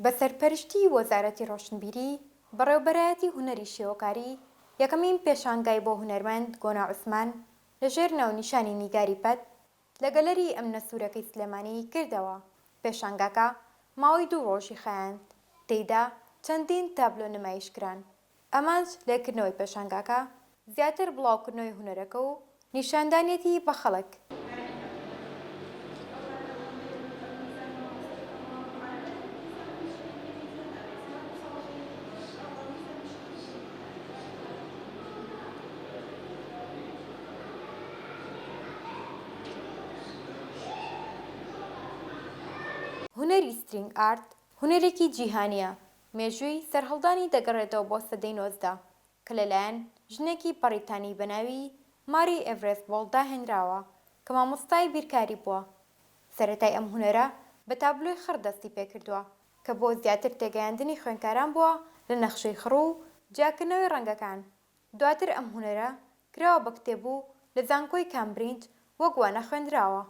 بە سەرپەرشتی وەزارەتی ڕۆشنبیری بەڕێوەبەرایەتی هونەری شێوەکاری یەکەمین پێشانگای بۆ هونەرمەند گۆنا عوسمان لەژێر ناونیشانی نیگاری پەت لە گەلەری ئەمنە سوورەکەی سلێمانی کردەوە. پێشانگاکە ماوەی 2 ڕۆژی خایاند، تێیدا چەندین تابلۆ نمایشکران. ئەمانش لێکردنەوەی پێشانگاکە زیاتر بڵاوکردنەوەی هونەرەکە و نیشاندانیەتی بە خەڵک. هونەری سترینگ ئارت هونەرێکی جیهانیە، مێژووی سەرهەڵدانی دەگەڕێتەوە بۆ سەدەی 19 کە لەلایەن ژنێکی پەڕیتانی بەناوی ماری ئێڤرێست داهێنراوە کە مامۆستای بیرکاری بووە. سەرەتای ئەم هونەرە بە تابلۆی خڕ دەستی پێکردووە کە بۆ زیاتر تێگەیاندنی خوێندکاران بووە لە نەخشەی خڕ و جیاکردنەوەی ڕەنگەکان. دواتر ئەم هونەرە کراوە بە کتێب و لە زانکۆی کامبریج وەک وانە خوێندراوە.